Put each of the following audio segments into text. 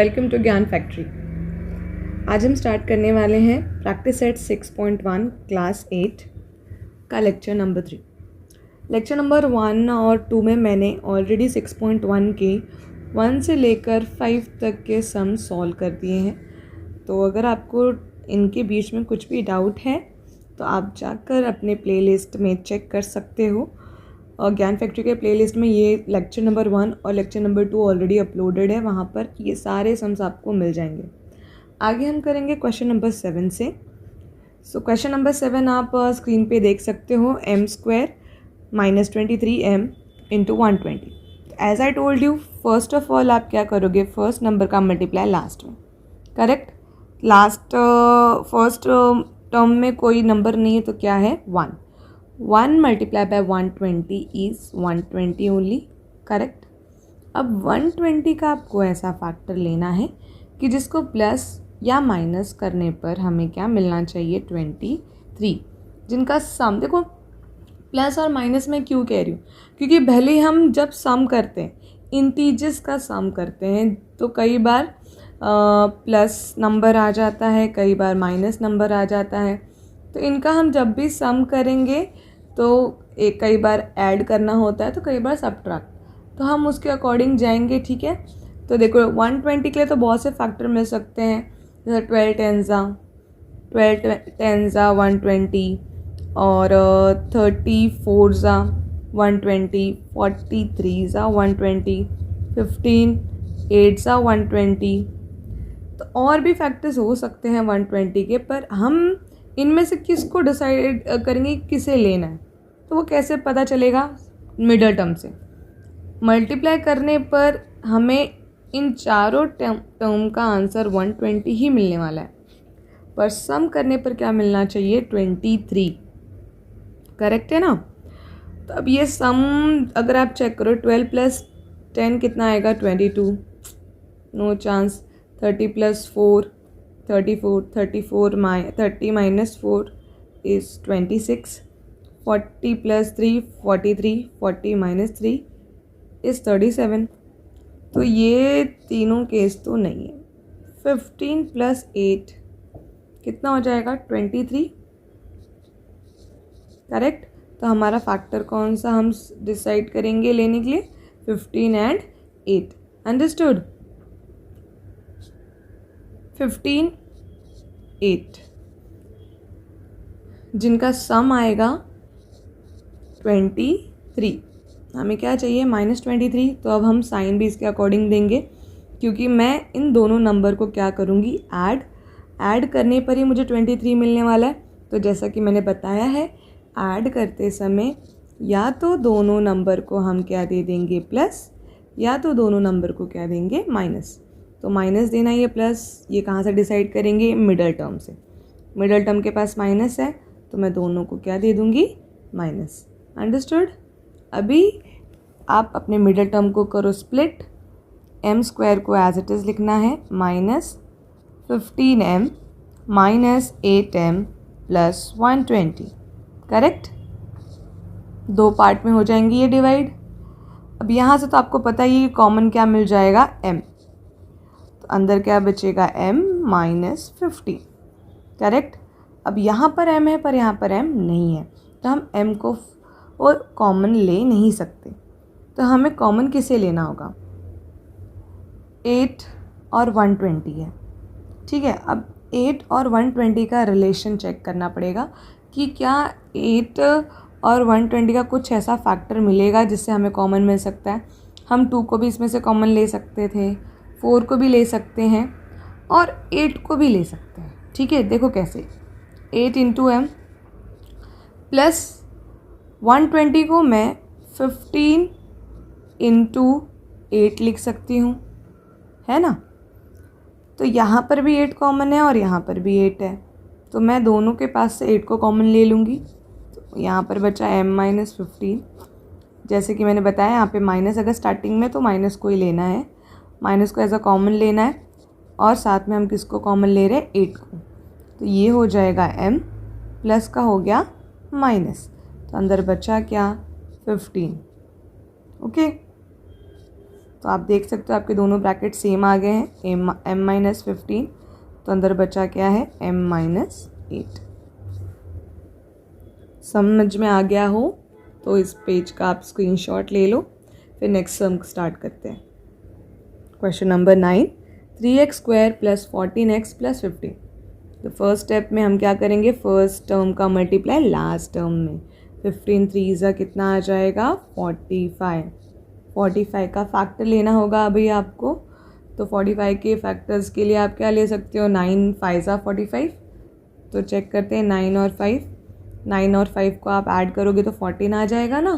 Welcome to ज्ञान factory. आज हम स्टार्ट करने वाले हैं प्रैक्टिस सेट 6.1 क्लास 8 का लेक्चर नंबर 3। लेक्चर नंबर 1 और 2 में मैंने ऑलरेडी 6.1 के 1 से लेकर 5 तक के सम सॉल्व कर दिए हैं। तो अगर आपको इनके बीच में कुछ भी डाउट है तो आप जाकर अपने प्लेलिस्ट में चेक कर सकते हो। और ज्ञान फैक्ट्री के प्लेलिस्ट में ये लेक्चर नंबर 1 और लेक्चर नंबर 2 ऑलरेडी अपलोडेड है, वहाँ पर ये सारे सम्स आपको मिल जाएंगे। आगे हम करेंगे क्वेश्चन नंबर 7 से। क्वेश्चन नंबर 7 आप स्क्रीन पे देख सकते हो, m² -23m into 120। As I told you, first of all आप क्या करोगे, फर्स्ट नंबर का मल्टीप्लाई लास्ट में, करेक्ट। लास्ट फर्स्ट टर्म में कोई नंबर नहीं है तो क्या है, 1 multiply by 120 is 120 only, correct. अब 120 का आपको ऐसा फैक्टर लेना है कि जिसको प्लस या माइनस करने पर हमें क्या मिलना चाहिए, 23, जिनका सम देखो। प्लस और माइनस में क्यों कह रही हूँ, क्योंकि भले हम जब सम करते हैं, इंटीजर्स का सम करते हैं, तो कई बार प्लस नंबर आ जाता है, कई बार माइनस नंबर आ जाता है। तो इनका हम जब भी सम करेंगे तो एक कई बार ऐड करना होता है, तो कई बार सब्ट्रैक्ट, तो हम उसके अकॉर्डिंग जाएंगे, ठीक है। तो देखो 120 के लिए तो बहुत से फैक्टर मिल सकते हैं, जैसे 12 टेंज़ा 120 और 34 120, 43 120, 15 8 120। तो और भी फैक्टर्स हो सकते हैं 120 के, पर हम इनमें से किसको डिसाइड करेंगे किसे लेना है, तो वो कैसे पता चलेगा, मिडल टर्म से मल्टीप्लाई करने पर हमें इन चारों टर्म का आंसर 120 ही मिलने वाला है, पर सम करने पर क्या मिलना चाहिए, 23, करेक्ट है ना। तो अब ये सम अगर आप चेक करो, 12 + 10 कितना आएगा, 22, नो चांस। 30 + 4 34, 30 - 4 is 26, 40 + 3 43, 40 - 3 is 37। तो ये तीनों केस तो नहीं है। 15 + 8 कितना हो जाएगा, 23, करेक्ट। तो हमारा फैक्टर कौन सा हम डिसाइड करेंगे लेने के लिए, 15 and 8, अंडरस्टूड। 15 8 जिनका सम आएगा 23। हमें क्या चाहिए, -23। तो अब हम साइन भी इसके अकॉर्डिंग देंगे, क्योंकि मैं इन दोनों नंबर को क्या करूँगी, ऐड करने पर ही मुझे 23 मिलने वाला है। तो जैसा कि मैंने बताया है, ऐड करते समय या तो दोनों नंबर को हम क्या दे देंगे, प्लस, या तो दोनों नंबर को क्या देंगे, माइनस। तो माइनस देना, ये प्लस, ये कहाँ से डिसाइड करेंगे, मिडल टर्म से। मिडल टर्म के पास माइनस है, तो मैं दोनों को क्या दे दूँगी, माइनस, अंडरस्टूड। अभी आप अपने मिडल टर्म को करो स्प्लिट, m² को एज इट इज़ लिखना है, -15m -8m + 120, करेक्ट। 2 पार्ट में हो जाएंगी ये डिवाइड। अब यहाँ से तो आपको पता ही है कॉमन क्या मिल जाएगा, m, तो अंदर क्या बचेगा, m -15, करेक्ट। अब यहाँ पर m है, पर यहाँ पर m नहीं है, तो हम m को और कॉमन ले नहीं सकते। तो हमें कॉमन किसे लेना होगा, 8 और 120 है, ठीक है। अब 8 और 120 का रिलेशन चेक करना पड़ेगा कि क्या 8 और 120 का कुछ ऐसा फैक्टर मिलेगा जिससे हमें कॉमन मिल सकता है। हम 2 को भी इसमें से कॉमन ले सकते थे, 4 को भी ले सकते हैं और 8 को भी ले सकते हैं, ठीक है। देखो कैसे, 8 × m प्लस 120 को मैं 15 × 8 लिख सकती हूँ, है ना। तो यहाँ पर भी 8 कॉमन है और यहाँ पर भी 8 है, तो मैं दोनों के पास से 8 को कॉमन ले लूँगी। तो यहाँ पर बचा m -15। जैसे कि मैंने बताया, यहाँ पे माइनस अगर स्टार्टिंग में, तो माइनस को ही लेना है, माइनस को एज अ कॉमन लेना है, और साथ में हम किसको कॉमन ले रहे हैं, 8 को। तो ये हो जाएगा m, प्लस का हो गया माइनस, तो अंदर बचा क्या, 15, ओके। तो आप देख सकते हो आपके दोनों ब्रैकेट सेम आ गए हैं, m माइनस 15, तो अंदर बचा क्या है m माइनस 8। समझ में आ गया हो तो इस पेज का आप स्क्रीनशॉट ले लो, फिर नेक्स्ट सम स्टार्ट करते हैं। Question number 9, 3x square plus 14x plus 15। तो फर्स्ट स्टेप में हम क्या करेंगे, फर्स्ट टर्म का मल्टीप्लाई लास्ट टर्म में। 15 3 ज़ा कितना आ जाएगा 45। 45 का फैक्टर लेना होगा अभी आपको, तो 45 के फैक्टर्स के लिए आप क्या ले सकते हो, 9 5 ज़ा 45। तो चेक करते हैं 9 और 5, 9 और 5 को आप ऐड करोगे तो 14 आ जाएगा ना।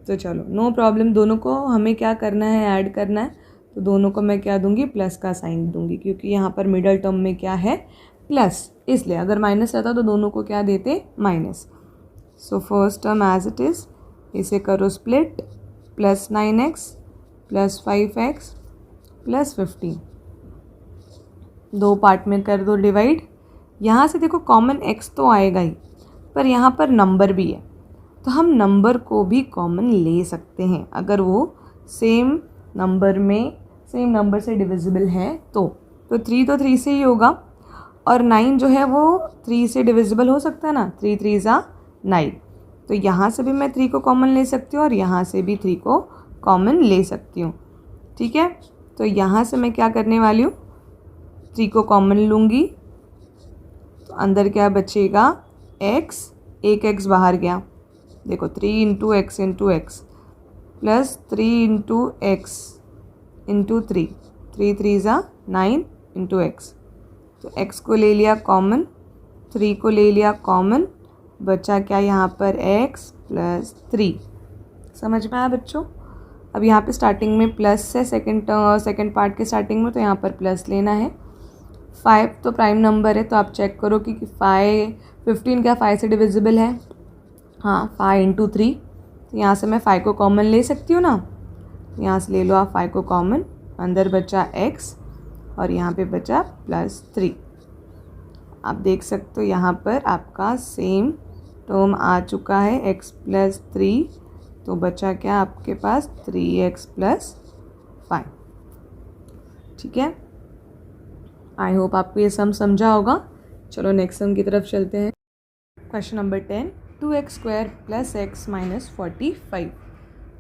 तो चलो नो प्रॉब्लम, दोनों को हमें क्या करना है, ऐड करना है। तो दोनों को मैं क्या दूंगी, प्लस का साइन दूंगी, क्योंकि यहाँ पर मिडल टर्म में क्या है प्लस, इसलिए अगर माइनस रहता तो दोनों को क्या देते minus. So first term as it is, इसे करो split, plus 9x plus 5x plus 15, दो पार्ट में कर दो डिवाइड। यहाँ से देखो कॉमन x तो आएगा ही, पर यहाँ पर नंबर भी है, तो हम नंबर को भी कॉमन ले सकते हैं अगर वो सेम नंबर से डिविजिबल है तो 3 तो 3 से ही होगा, और 9 जो है वो 3 से डिविजिबल हो सकता है ना, 3 3 ज़ा 9। तो यहाँ से भी मैं 3 को कॉमन ले सकती हूँ और यहाँ से भी 3 को कॉमन ले सकती हूँ। ठीक है, तो यहाँ से मैं क्या करने वाली हूँ, 3 को कॉमन लूँगी, तो अंदर क्या बचेगा x, एक x बाहर गया, देखो 3 into x into x plus 3 into x into 3, 3 3 ज़ा 9 इंटू एक्स। तो x को ले लिया कॉमन, 3 को ले लिया कॉमन, बचा क्या यहाँ पर x प्लस 3। समझ में आया बच्चों। अब यहाँ पे स्टार्टिंग में प्लस है, सेकंड पार्ट के स्टार्टिंग में, तो यहाँ पर प्लस लेना है। 5 तो प्राइम नंबर है, तो आप चेक करो कि 15 क्या 5 से डिविजिबल है, हाँ 5 इंटू 3। तो यहाँ से मैं 5 को कॉमन ले सकती हूँ ना, यहाँ से ले लो आप 5 को कॉमन, अंदर बचा x और यहाँ पे बचा प्लस 3। आप देख सकते हो यहाँ पर आपका सेम टर्म आ चुका है, x प्लस 3, तो बचा क्या आपके पास 3x प्लस 5। ठीक है, आई होप आपको ये सम समझा होगा। चलो नेक्स्ट सम की तरफ चलते हैं। Question number 10, 2x square plus x minus 45।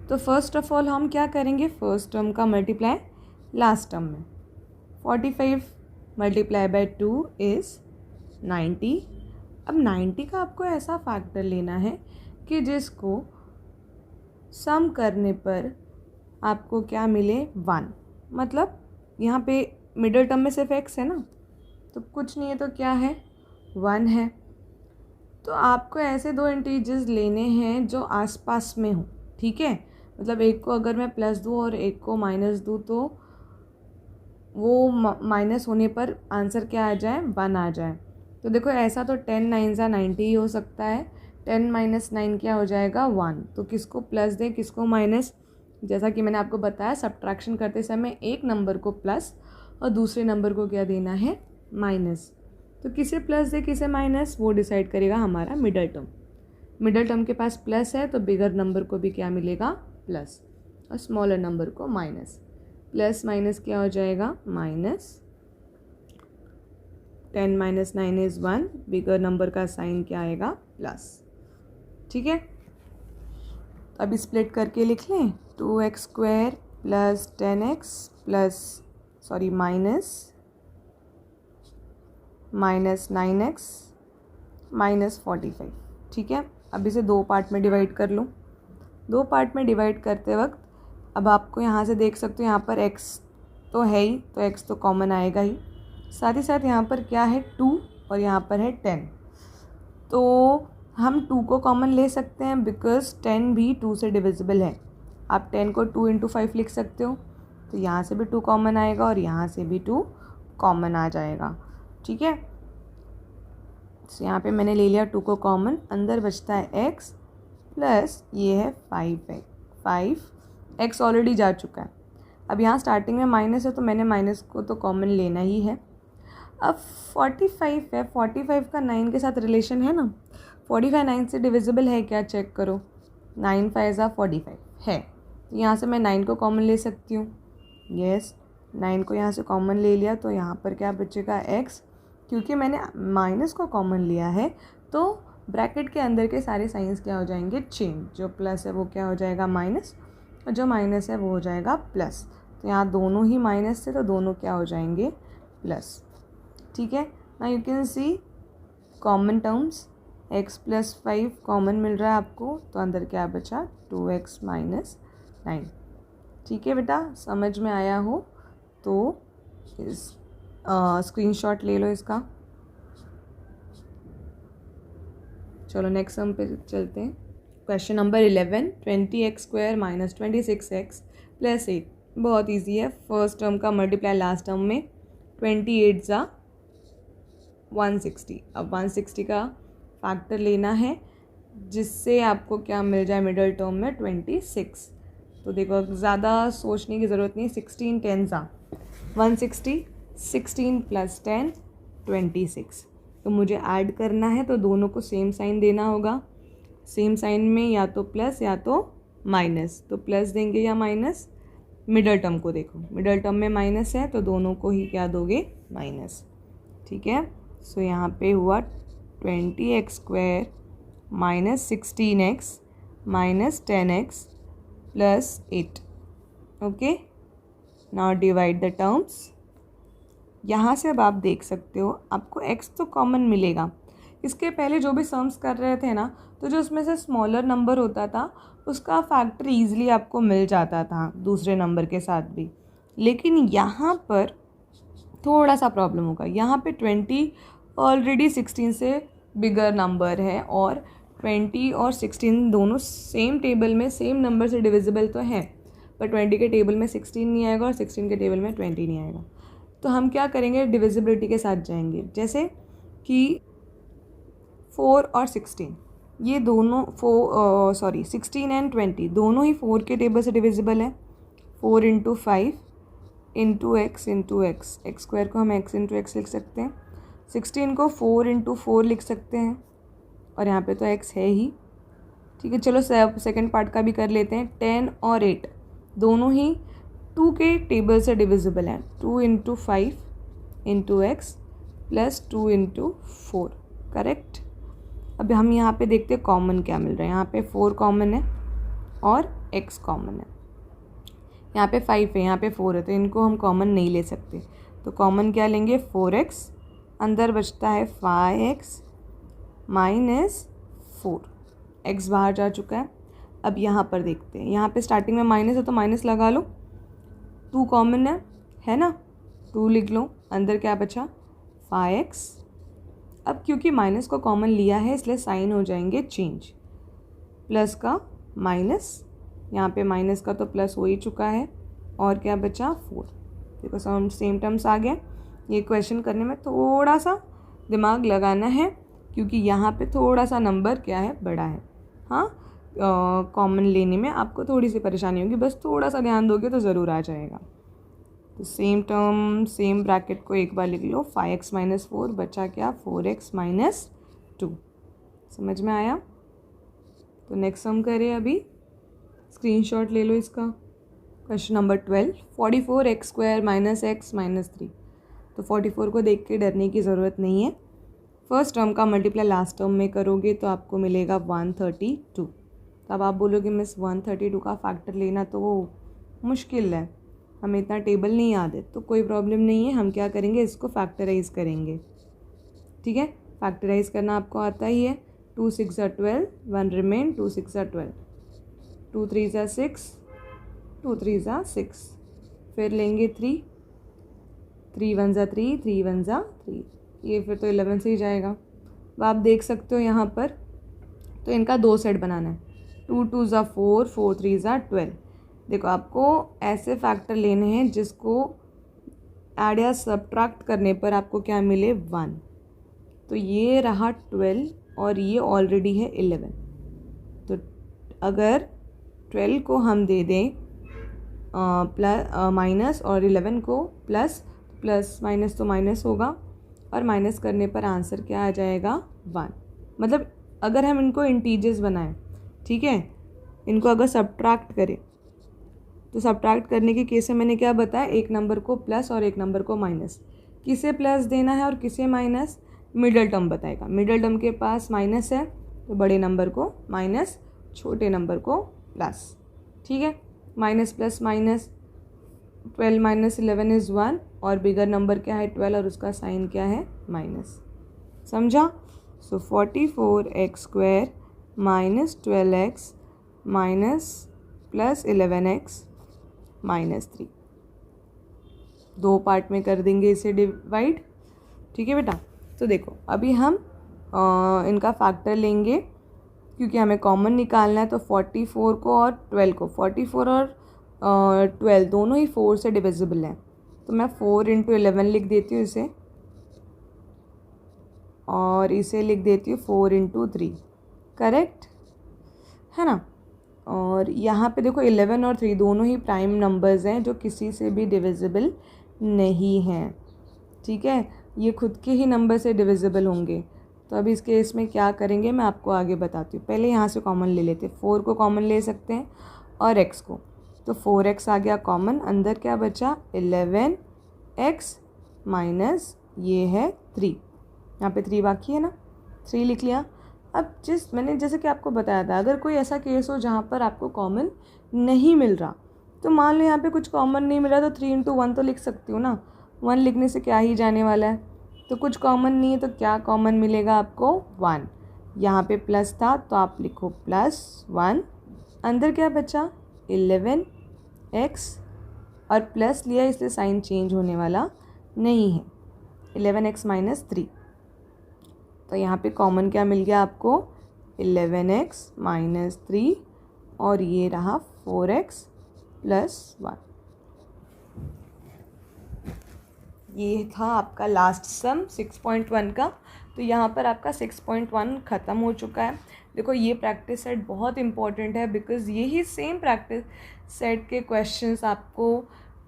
तो फर्स्ट ऑफ ऑल हम क्या करेंगे, फर्स्ट टर्म का मल्टीप्लाई लास्ट टर्म में। 45 मल्टीप्लाई बाय 2 इज़ 90। अब 90 का आपको ऐसा फैक्टर लेना है कि जिसको सम करने पर आपको क्या मिले 1, मतलब यहाँ पे मिडल टर्म में सिर्फ x है ना, तो कुछ नहीं है तो क्या है 1 है। तो आपको ऐसे दो इंटीजर्स लेने हैं जो आसपास में हो। ठीक है, मतलब एक को अगर मैं प्लस दूँ और एक को माइनस दूँ तो वो माइनस होने पर आंसर क्या आ जाए 1 आ जाए। तो देखो ऐसा तो 10 9 ज़ा 90 ही हो सकता है, 10 माइनस 9 क्या हो जाएगा 1। तो किसको प्लस दें किसको माइनस, जैसा कि मैंने आपको बताया सब्ट्रैक्शन करते समय एक नंबर को प्लस और दूसरे नंबर को क्या देना है माइनस। तो किसे प्लस दे किसे माइनस वो डिसाइड करेगा हमारा मिडल टर्म। मिडल टर्म के पास प्लस है तो बिगर नंबर को भी क्या मिलेगा प्लस और स्मॉलर नंबर को माइनस। प्लस माइनस क्या हो जाएगा minus, 10 minus 9 is 1, bigger number का साइन क्या आएगा प्लस। ठीक है, तो अभी स्प्लिट करके लिख लें, 2x square plus 10x plus minus 9x minus 45। ठीक है, अब इसे दो पार्ट में डिवाइड कर लो। दो पार्ट में डिवाइड करते वक्त अब आपको यहाँ से देख सकते हो यहाँ पर x तो है ही, तो x तो कॉमन आएगा ही, साथ ही साथ यहाँ पर क्या है 2 और यहाँ पर है 10। तो हम 2 को कॉमन ले सकते हैं बिकॉज 10 भी 2 से डिविजिबल है। आप 10 को 2 इंटू 5 लिख सकते हो, तो यहाँ से भी 2 कॉमन आएगा और यहाँ से भी 2 कॉमन आ जाएगा। ठीक है, तो यहाँ पे मैंने ले लिया 2 को कॉमन, अंदर बचता है x प्लस ये है 5 x ऑलरेडी जा चुका है। अब यहाँ स्टार्टिंग में माइनस है तो मैंने माइनस को तो कॉमन लेना ही है। अब 45 है, 45 का 9 के साथ रिलेशन है ना, 45 9 से डिविजिबल है क्या चेक करो, 9 5 ज़ा 45 है, यहाँ से मैं 9 को कॉमन ले सकती हूँ। यस, 9 को यहाँ से कॉमन ले लिया तो यहाँ पर क्या बचेगा x। क्योंकि मैंने माइनस को कॉमन लिया है तो ब्रैकेट के अंदर के सारे साइंस क्या हो जाएंगे, चेंज। जो प्लस है वो क्या हो जाएगा, माइनस, और जो माइनस है वो हो जाएगा प्लस। तो यहाँ दोनों ही माइनस थे तो दोनों क्या हो जाएंगे, प्लस। ठीक है, ना you can see common terms, x + 5 common मिल रहा है आपको, तो अंदर क्या बचा, 2x - 9। ठीक है बेटा, समझ में आया हो तो इस स्क्रीनशॉट ले लो इसका। चलो नेक्स्ट सम पे चलते हैं। Question number 11, 20x² - 26x + 8। बहुत इजी है। फर्स्ट टर्म का मल्टीप्लाई लास्ट टर्म में, 28 ज़ा 160। अब 160 का फैक्टर लेना है जिससे आपको क्या मिल जाए मिडल टर्म में, 26। तो देखो ज़्यादा सोचने की ज़रूरत नहीं। 16 10 ज़ा 160, 16 + 10 26। तो मुझे ऐड करना है तो दोनों को सेम साइन देना होगा। सेम साइन में या तो प्लस या तो माइनस, तो प्लस देंगे या माइनस। मिडल टर्म को देखो, मिडल टर्म में माइनस है तो दोनों को ही क्या दोगे, माइनस। ठीक है, सो यहाँ पे हुआ 20x² - 16x - 10x + 8। Okay, now divide the terms. यहाँ से अब आप देख सकते हो आपको x तो कॉमन मिलेगा। इसके पहले जो भी सम्स कर रहे थे ना, तो जो उसमें से स्मॉलर नंबर होता था उसका फैक्टर ईजिली आपको मिल जाता था दूसरे नंबर के साथ भी। लेकिन यहाँ पर थोड़ा सा प्रॉब्लम होगा। यहाँ पे 20 ऑलरेडी 16 से बिगर नंबर है और 20 और 16 दोनों सेम टेबल में सेम नंबर से डिविजिबल तो हैं, पर 20 के टेबल में 16 नहीं आएगा और 16 के टेबल में 20 नहीं आएगा। तो हम क्या करेंगे, डिविजिबिलिटी के साथ जाएंगे। जैसे कि 4 और 16 ये दोनों 16 एंड 20 दोनों ही 4 के टेबल से डिविजिबल है। 4 × 5 × x × x, x² को हम x × x लिख सकते हैं। 16 को 4 × 4 लिख सकते हैं और यहाँ पे तो x है ही। ठीक है, चलो सेकंड पार्ट का भी कर लेते हैं। 10 और 8 दोनों ही 2 के टेबल से डिविजिबल हैं। 2 × 5 × x + 2 × 4, करेक्ट। अब हम यहाँ पे देखते हैं कॉमन क्या मिल रहा है। यहाँ पे 4 कॉमन है और x कॉमन है। यहाँ पे 5 है, यहाँ पे 4 है, तो इनको हम कॉमन नहीं ले सकते। तो कॉमन क्या लेंगे, 4x। अंदर बचता है 5x - 4। x बाहर जा चुका है। अब यहाँ पर देखते हैं, यहाँ पे स्टार्टिंग में माइनस है तो माइनस लगा लो। 2 कॉमन है ना, 2 लिख लो। अंदर क्या बचा, 5x। अब क्योंकि माइनस को कॉमन लिया है इसलिए साइन हो जाएंगे चेंज। प्लस का माइनस, यहाँ पे माइनस का तो प्लस हो ही चुका है और क्या बचा, 4। देखो सेम टर्म्स आ गया। ये क्वेश्चन करने में थोड़ा सा दिमाग लगाना है क्योंकि यहाँ पे थोड़ा सा नंबर क्या है, बड़ा है। हाँ, कॉमन लेने में आपको थोड़ी सी परेशानी होगी, बस थोड़ा सा ध्यान दोगे तो ज़रूर आ जाएगा। तो सेम टर्म सेम ब्रैकेट को एक बार लिख लो। 5x - 4 बचा क्या, 4x - 2। समझ में आया? तो नेक्स्ट सम करें अभी। स्क्रीनशॉट ले लो इसका। Question number 12, 44x² - x - 3। तो 44 को देख के डरने की ज़रूरत नहीं है। फर्स्ट टर्म का मल्टीप्लाई लास्ट टर्म में करोगे तो आपको मिलेगा 132। तब आप बोलोगे मिस 132 का फैक्टर लेना तो वो मुश्किल है, हमें इतना टेबल नहीं याद है। तो कोई प्रॉब्लम नहीं है, हम क्या करेंगे, इसको फैक्टराइज करेंगे। ठीक है, फैक्टराइज करना आपको आता ही है। 2 × 6 = 12, 1 रिमेन, 2 × 6 = 12, 2 × 3 = 6, 2 × 3 = 6। फिर लेंगे 3, 3 × 1 = 3, 3 × 1 = 3। ये फिर तो 11 से ही जाएगा। अब आप देख सकते हो यहाँ पर, तो इनका 2 सेट बनाना है। 2 × 2 = 4, 4 × 3 = 12। देखो आपको ऐसे फैक्टर लेने हैं जिसको ऐड या सब्ट्रैक्ट करने पर आपको क्या मिले, 1। तो ये रहा 12 और ये ऑलरेडी है 11। तो अगर 12 को हम दे दें माइनस और 11 को प्लस, प्लस माइनस तो माइनस होगा और माइनस करने पर आंसर क्या आ जाएगा, 1। मतलब अगर हम इनको इंटीजर्स बनाएं, ठीक है, इनको अगर सब्ट्रैक्ट करें तो सब्ट्रैक्ट करने के केस में मैंने क्या बताया, एक नंबर को प्लस और एक नंबर को माइनस। किसे प्लस देना है और किसे माइनस, मिडल टर्म बताएगा। मिडल टर्म के पास माइनस है तो बड़े नंबर को माइनस, छोटे नंबर को प्लस। ठीक है, minus plus minus, 12 minus 11 is 1 और बिगर नंबर क्या है 12 और उसका साइन क्या है माइनस। समझा? सो 44x² minus 12x minus plus 11x minus 3, 2 part में कर देंगे इसे डिवाइड। ठीक है बेटा, तो देखो अभी हम इनका फैक्टर लेंगे क्योंकि हमें कॉमन निकालना है। तो 44 को और 12 को, 44 और 12 दोनों ही 4 से डिविजिबल हैं, तो मैं 4 × 11 लिख देती हूँ इसे, और इसे लिख देती हूँ 4 × 3। करेक्ट है ना? और यहाँ पे देखो 11 और 3 दोनों ही प्राइम नंबर्स हैं जो किसी से भी डिविजिबल नहीं हैं। ठीक है, ये खुद के ही नंबर से डिविजिबल होंगे। तो अभी इस केस में क्या करेंगे मैं आपको आगे बताती हूँ। पहले यहाँ से कॉमन ले लेते हैं, 4 को कॉमन ले सकते हैं और x को, तो 4x आ गया कॉमन, अंदर क्या बचा 11x माइनस ये है 3, यहाँ पे 3 बाकी है ना, 3 लिख लिया। अब मैंने जैसे कि आपको बताया था, अगर कोई ऐसा केस हो जहाँ पर आपको कॉमन नहीं मिल रहा, तो मान लो यहाँ पे कुछ कॉमन नहीं मिला तो 3 × 1 तो लिख सकती हो ना। 1 लिखने से क्या ही जाने वाला है, तो कुछ कॉमन नहीं है तो क्या कॉमन मिलेगा आपको 1। यहाँ पे प्लस था तो आप लिखो +1, अंदर क्या बचा 11x और प्लस लिया इसलिए साइन चेंज होने वाला नहीं है, 11x माइनस 3। तो यहाँ पे कॉमन क्या मिल गया आपको 11x माइनस 3 और ये रहा 4x + 1। ये था आपका लास्ट सम 6.1 का। तो यहाँ पर आपका 6.1 ख़त्म हो चुका है। देखो ये प्रैक्टिस सेट बहुत इंपॉर्टेंट है बिकॉज़ यही सेम प्रैक्टिस सेट के क्वेश्चंस आपको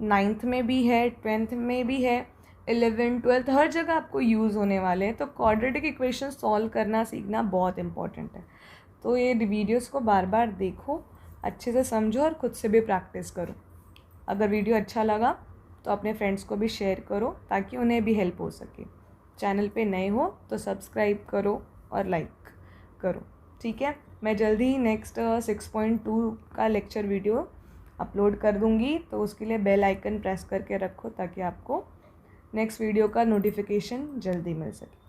9th में भी है, 10th में भी है, 11th 12th हर जगह आपको यूज़ होने वाले हैं। तो क्वाड्रेटिक इक्वेशन सॉल्व करना सीखना बहुत इंपॉर्टेंट है। तो ये वीडियोस को बार बार देखो, अच्छे से समझो और ख़ुद से भी प्रैक्टिस करो। अगर वीडियो अच्छा लगा तो अपने फ्रेंड्स को भी शेयर करो ताकि उन्हें भी हेल्प हो सके। चैनल पे नए हो तो सब्सक्राइब करो और लाइक करो। ठीक है, मैं जल्दी ही नेक्स्ट 6.2 का लेक्चर वीडियो अपलोड कर दूँगी, तो उसके लिए बेल आइकन प्रेस करके रखो ताकि आपको नेक्स्ट वीडियो का नोटिफिकेशन जल्दी मिल सके।